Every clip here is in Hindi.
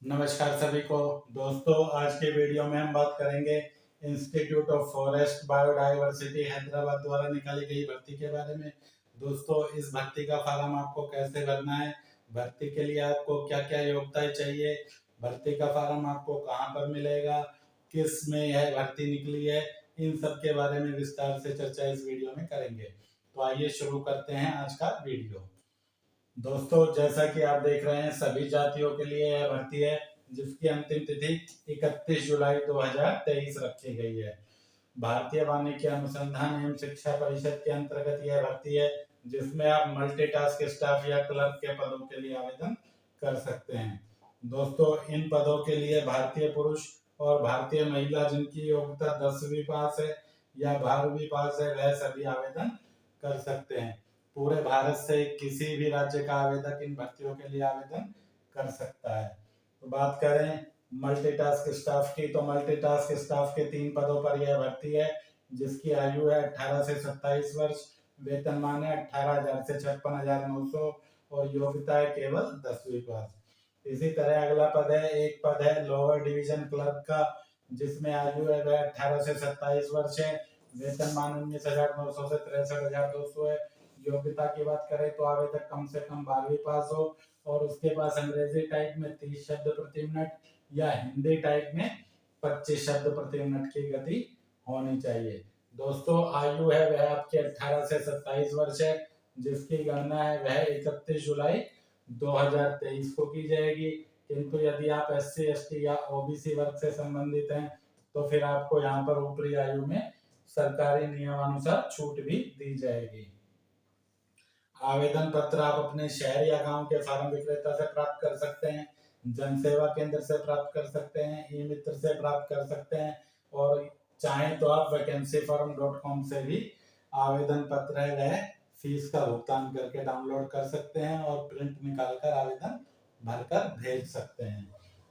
नमस्कार सभी को। दोस्तों, आज के वीडियो में हम बात करेंगे institute of forest biodiversity Hyderabad द्वारा निकाली गई भर्ती के बारे में। दोस्तों, इस भर्ती का फॉर्म आपको कैसे भरना है, भर्ती के लिए आपको क्या क्या योग्यताएं चाहिए, भर्ती का फॉर्म आपको कहां पर मिलेगा, किस में यह भर्ती निकली है, इन सब के बारे में विस्तार से चर्चा इस वीडियो में करेंगे। तो आइए शुरू करते हैं आज का वीडियो। दोस्तों, जैसा कि आप देख रहे हैं, सभी जातियों के लिए यह भर्ती है जिसकी अंतिम तिथि 31 जुलाई 2023 रखी गई है। भारतीय वानिकी अनुसंधान एवं शिक्षा परिषद के अंतर्गत यह भर्ती है जिसमें आप मल्टीटास्क स्टाफ या क्लर्क के पदों के लिए आवेदन कर सकते हैं। दोस्तों, इन पदों के लिए भारतीय पुरुष और भारतीय महिला जिनकी योग्यता 10वीं पास है या 12वीं पास है, वह सभी आवेदन कर सकते हैं। पूरे भारत से किसी भी राज्य का आवेदक इन भर्तियों के लिए आवेदन कर सकता है। तो बात करें मल्टीटास्क स्टाफ की, तो मल्टीटास्क स्टाफ के 3 पदों पर यह भर्ती है जिसकी आयु है 18 से 27 वर्ष, वेतनमान है 18,000 से 56,900 और योग्यता है केवल 10वीं पास। इसी तरह अगला पद है, एक पद है लोअर डिवीजन क्लर्क का जिसमें आयु है वह 18 से 27 वर्ष है, वेतनमान 19,900 से 63,200 है। योग्यता की बात करें तो आवेदक कम से कम 12वीं पास हो और उसके पास अंग्रेजी टाइप में 30 शब्द प्रति मिनट या हिंदी टाइप में 25 शब्द प्रति मिनट की गति होनी चाहिए। दोस्तों, आयु है वह आपके 18 से 27 वर्ष है जिसकी गणना है वह 31 जुलाई 2023 को की जाएगी। किंतु यदि आप SC ST या OBC वर्ग से संबंधित हैं तो फिर आपको यहाँ पर ऊपरी आयु में सरकारी नियमानुसार छूट भी दी जाएगी। आवेदन पत्र आप अपने शहर या गांव के फार्म विक्रेता से प्राप्त कर सकते हैं, जन सेवा केंद्र से प्राप्त कर सकते हैं, ई मित्र से प्राप्त कर सकते हैं और चाहें तो आप vacancyform.com से भी आवेदन पत्र है वह फीस का भुगतान करके डाउनलोड कर सकते हैं और प्रिंट निकालकर आवेदन भरकर भेज सकते हैं।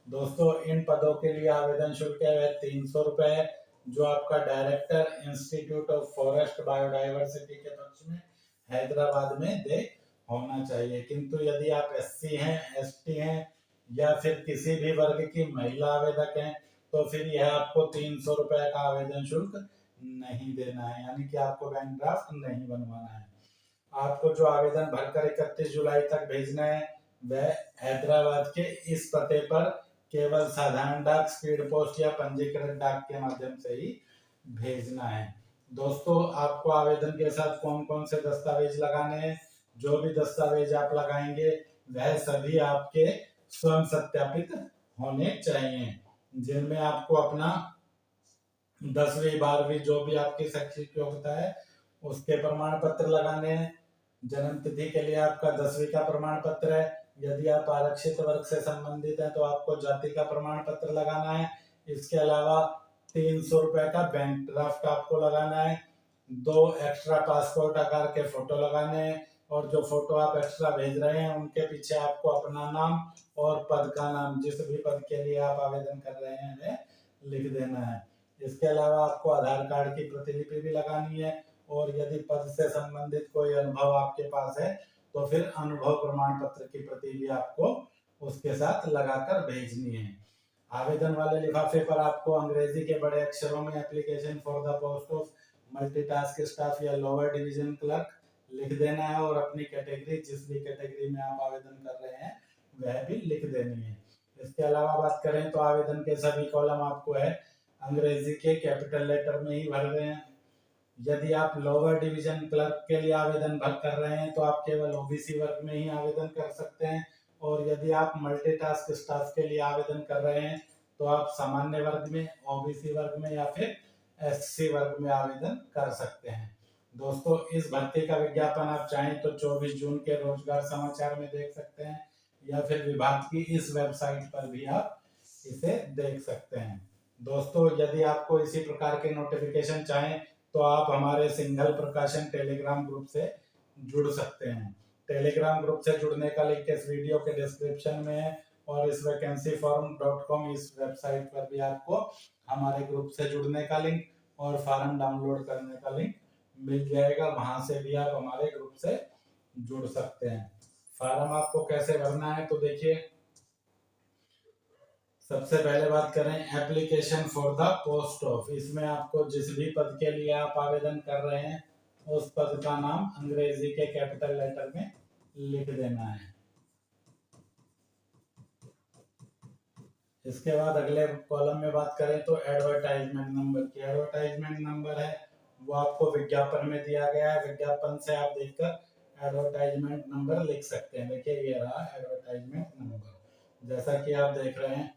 दोस्तों, इन पदों के लिए आवेदन शुल्क है वह 300 रुपए है जो आपका director institute of forest biodiversity के पक्ष में हैदराबाद में दे होना चाहिए। किंतु यदि आप SC हैं, ST हैं या फिर किसी भी वर्ग की महिला आवेदक हैं तो फिर यह आपको 300 रुपए का आवेदन शुल्क नहीं देना है, यानी कि आपको बैंक ड्राफ्ट नहीं बनवाना है। आपको जो आवेदन भरकर 31 जुलाई तक भेजना है वह हैदराबाद के इस पते पर केवल साधारण डाक, स्पीड पोस्ट या पंजीकृत डाक के माध्यम से ही भेजना है। दोस्तों, आपको आवेदन के साथ कौन कौन से दस्तावेज लगाने हैं, जो भी दस्तावेज आप लगाएंगे वह सभी आपके स्वयं सत्यापित होने चाहिए, जिनमें आपको अपना 10वीं 12वीं जो भी आपकी शैक्षिक योग्यता है उसके प्रमाण पत्र लगाने हैं। जन्म तिथि के लिए आपका 10वीं का प्रमाण पत्र है। यदि आप आरक्षित वर्ग से संबंधित हैं तो आपको जाति का प्रमाण पत्र लगाना है। इसके अलावा 300 रुपए का बैंक ड्राफ्ट आपको लगाना है। 2 एक्स्ट्रा पासपोर्ट आकार के फोटो लगाने हैं और जो फोटो आप एक्स्ट्रा भेज रहे हैं उनके पीछे आपको अपना नाम और पद का नाम, जिस भी पद के लिए आप आवेदन कर रहे हैं वह लिख देना है। इसके अलावा आपको आधार कार्ड की प्रतिलिपि भी लगानी है और यदि पद से संबंधित कोई अनुभव आपके पास है तो फिर अनुभव प्रमाण पत्र की प्रति भी आपको उसके साथ लगाकर भेजनी है। आवेदन वाले लिफाफे पर आपको अंग्रेजी के बड़े अक्षरों में application for the post of multitask staff या लोअर डिवीजन क्लर्क लिख देना है और अपनी कैटेगरी, जिस भी कैटेगरी में आप आवेदन कर रहे हैं वह भी लिख देनी है। इसके अलावा बात करें तो आवेदन के सभी कॉलम आपको है अंग्रेजी के कैपिटल लेटर में ही भर रहे हैं। यदि आप लोअर डिवीजन क्लर्क के लिए आवेदन भर कर रहे हैं तो आप केवल OBC वर्ग में ही आवेदन कर सकते हैं और यदि आप मल्टीटास्क स्टाफ के लिए आवेदन कर रहे हैं तो आप सामान्य वर्ग में, OBC वर्ग में या फिर SC वर्ग में आवेदन कर सकते हैं। दोस्तों, इस भर्ती का विज्ञापन आप चाहें तो 24 जून के रोजगार समाचार में देख सकते हैं या फिर विभाग की इस वेबसाइट पर भी आप इसे देख सकते हैं। दोस्तों, यदि आपको इसी प्रकार के नोटिफिकेशन चाहें तो आप हमारे सिंघल प्रकाशन टेलीग्राम ग्रुप से जुड़ सकते हैं। टेलीग्राम ग्रुप से जुड़ने का लिंक इस वीडियो के डिस्क्रिप्शन में है और इस vacancyform.com इस वेबसाइट पर भी आपको हमारे ग्रुप से जुड़ने का लिंक और फॉर्म डाउनलोड करने का लिंक मिल जाएगा। वहां से भी आप हमारे ग्रुप से जुड़ सकते हैं। फॉर्म आपको कैसे भरना है तो देखिए, सबसे पहले बात करें application for the post office. इसमें आपको जिस भी पद के लिए आप आवेदन कर रहे हैं उस पद का नाम अंग्रेजी के कैपिटल लेटर में लिख देना है। इसके बाद अगले कॉलम में बात करें तो एडवर्टाइजमेंट नंबर की। एडवर्टाइजमेंट नंबर है वो आपको विज्ञापन में दिया गया है, विज्ञापन से आप देखकर एडवर्टाइजमेंट नंबर लिख सकते हैं। देखिए ये रहा एडवर्टाइजमेंट नंबर, जैसा कि आप देख रहे हैं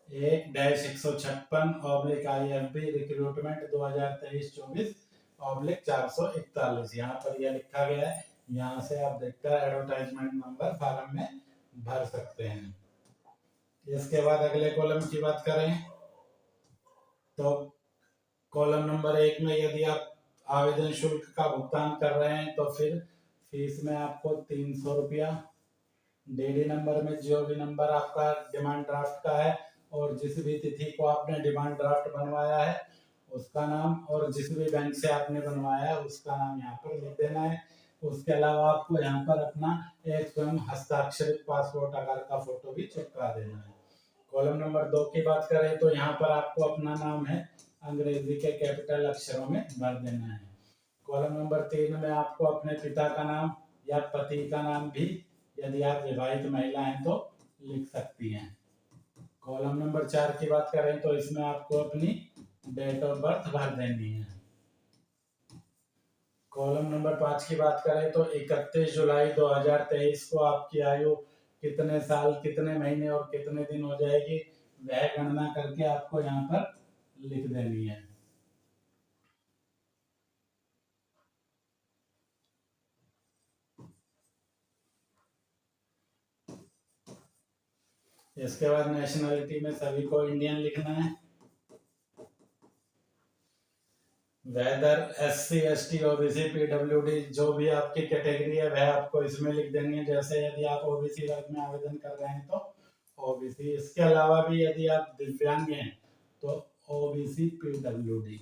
1-156/IFB रिक्रूटमेंट 2023-24/441। यहाँ पर यह लिखा गया है, यहाँ से आप देखकर एडवर्टाइजमेंट नंबर फॉर्म में भर सकते हैं। इसके बाद अगले कॉलम की बात करें तो कॉलम नंबर 1 में यदि आप आवेदन शुल्क का भुगतान कर रहे हैं तो फिर फीस में आपको 300 रुपया, डीडी नंबर में जो भी नंबर आपका डिमांड ड्राफ्ट का है और जिस भी तिथि को आपने डिमांड ड्राफ्ट बनवाया है उसका नाम और जिस भी बैंक से आपने बनवाया है उसका नाम यहाँ पर लिख देना है। उसके अलावा आपको यहाँ पर अपना एक स्वयं हस्ताक्षरित पासपोर्ट आकार का फोटो भी चिपका देना है। कॉलम नंबर 2 की बात करें तो यहाँ पर आपको अपना नाम है अंग्रेजी के कैपिटल अक्षरों में भर देना है। कॉलम नंबर 3 में आपको अपने पिता का नाम या पति का नाम भी यदि आप विवाहित महिला हैं तो लिख सकती हैं। कॉलम नंबर 4 की बात करें तो इसमें आपको अपनी डेट ऑफ बर्थ भर देनी है। कॉलम नंबर 5 की बात करें तो 31 जुलाई 2023 को आपकी आयु कितने साल, कितने महीने और कितने दिन हो जाएगी वह गणना करके आपको यहाँ पर लिख देनी है। इसके बाद नेशनलिटी में सभी को इंडियन लिखना है। Whether SC ST OBC PWD जो भी आपकी कैटेगरी है वह आपको इसमें लिख देनी है। जैसे यदि आप OBC वर्ग में आवेदन कर रहे हैं तो OBC, इसके अलावा भी यदि आप दिव्यांग हैं तो OBC PWD।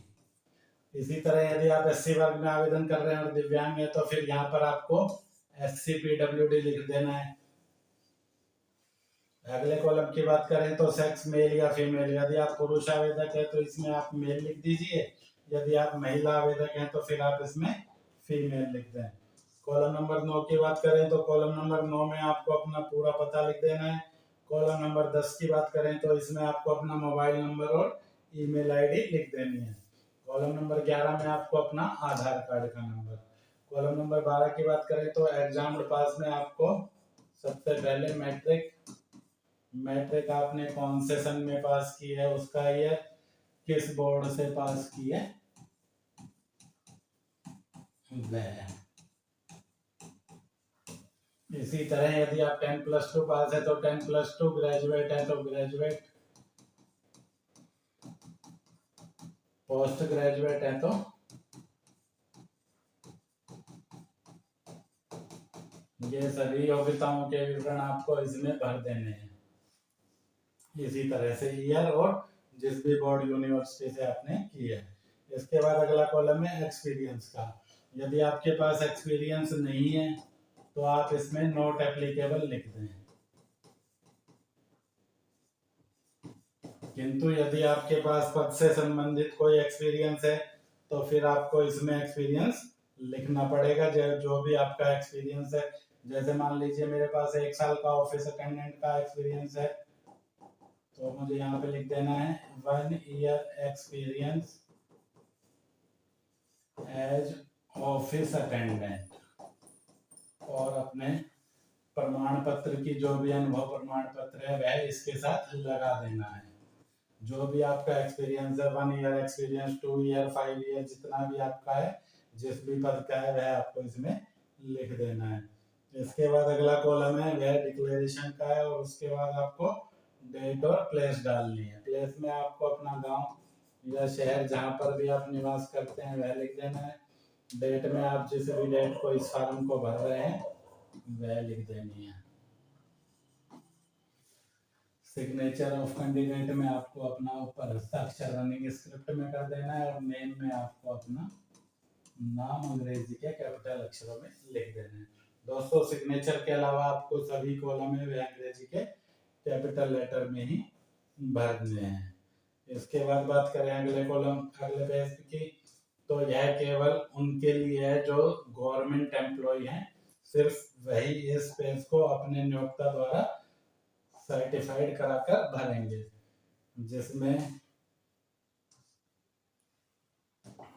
इसी तरह यदि आप SC वर्ग में आवेदन कर रहे हैं और दिव्यांग है तो फिर यहाँ पर आपको SC PWD लिख देना है। अगले कॉलम की बात करें तो सेक्स मेल या फीमेल, यदि आप पुरुष आवेदक है तो इसमें आप मेल लिख दीजिए, यदि आप महिला आवेदक हैं तो फिर आप इसमें फीमेल लिख दें। कॉलम नंबर 9 की बात करें तो कॉलम नंबर 9 में आपको अपना पूरा पता लिख देना है। कॉलम नंबर 10 की बात करें तो इसमें आपको अपना मोबाइल नंबर और ईमेल आईडी लिख देनी है। कॉलम नंबर 11 में आपको अपना आधार कार्ड का नंबर। कॉलम नंबर 12 की बात करें तो एग्जाम पास में आपको सबसे पहले मैट्रिक आपने कौन से सन में पास की है, उसका ईयर, किस बोर्ड से पास की है वह। इसी तरह यदि आप 10+2 पास है तो 10+2, ग्रेजुएट है तो ग्रेजुएट, पोस्ट ग्रेजुएट है तो ये सभी योग्यताओं के विवरण आपको इसमें भर देने हैं। इसी तरह से ईयर और जिस भी बोर्ड यूनिवर्सिटी से आपने की है। इसके बाद अगला कॉलम है एक्सपीरियंस का। यदि आपके पास एक्सपीरियंस नहीं है तो आप इसमें नॉट एप्लीकेबल लिख दें। किंतु यदि आपके पास पद से संबंधित कोई एक्सपीरियंस है तो फिर आपको इसमें एक्सपीरियंस लिखना पड़ेगा, जो भी आपका एक्सपीरियंस है। जैसे मान लीजिए मेरे पास 1 साल का ऑफिस अटेंडेंट का एक्सपीरियंस है तो मुझे यहाँ पे लिख देना है 1 year experience as office attendant, और अपने प्रमाण पत्र की जो भी अनुभव प्रमाण पत्र है वह इसके साथ लगा देना है। जो भी आपका एक्सपीरियंस है 1 ईयर एक्सपीरियंस, 2 ईयर, 5 ईयर, जितना भी आपका है जिस भी पद का है वह आपको इसमें लिख देना है। इसके बाद अगला कॉलम है वह डिक्लेरेशन का है और उसके बाद आपको डेट और प्लेस डालनी है। प्लेस में आपको अपना गांव या शहर जहां पर भी आप निवास करते हैं वह लिख देना है। डेट में आप जिस भी डेट को इस फॉर्म को भर रहे हैं वह लिख देनी है। सिग्नेचर ऑफ कैंडिडेट में आपको अपना ऊपर हस्ताक्षर रनिंग स्क्रिप्ट में कर देना है और नेम में आपको अपना नाम अंग्रेजी के कैपिटल अक्षरों में लिख देना है। दोस्तों सिग्नेचर के अलावा आपको सभी कॉलम में वे अंग्रेजी के कैपिटल लेटर में ही भरने हैं। इसके बाद बात करें अगले कॉलम अगले पेज की, तो यह केवल उनके लिए है जो गवर्नमेंट एम्प्लॉय हैं, सिर्फ वही इस पेज को अपने नियोक्ता द्वारा सर्टिफाइड कराकर भरेंगे, जिसमें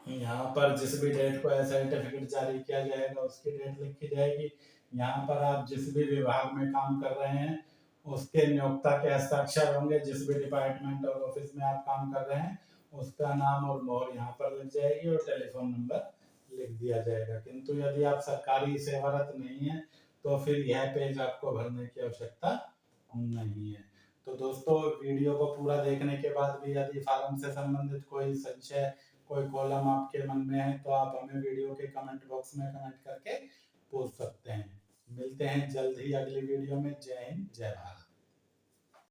यहाँ पर जिस भी डेट को सर्टिफिकेट जारी किया जाएगा उसकी डेट लिखी जाएगी। यहाँ पर आप जिस भी विभाग में काम कर रहे हैं उसके नियोक्ता के हस्ताक्षर होंगे, जिस भी डिपार्टमेंट और ऑफिस में आप काम कर रहे हैं उसका नाम और मोहर यहाँ पर लग जाएगी और टेलीफोन नंबर लिख दिया जाएगा। किंतु यदि आप सरकारी सेवारत नहीं है तो फिर यह पेज आपको भरने की आवश्यकता नहीं है। तो दोस्तों वीडियो को पूरा देखने के बाद भी यदि फार्म से संबंधित कोई संशय कोई कॉलम आपके मन में है तो आप हमें वीडियो के कमेंट बॉक्स में कमेंट करके पूछ सकते हैं। मिलते हैं जल्द ही अगली वीडियो में। जय हिंद जय भारत।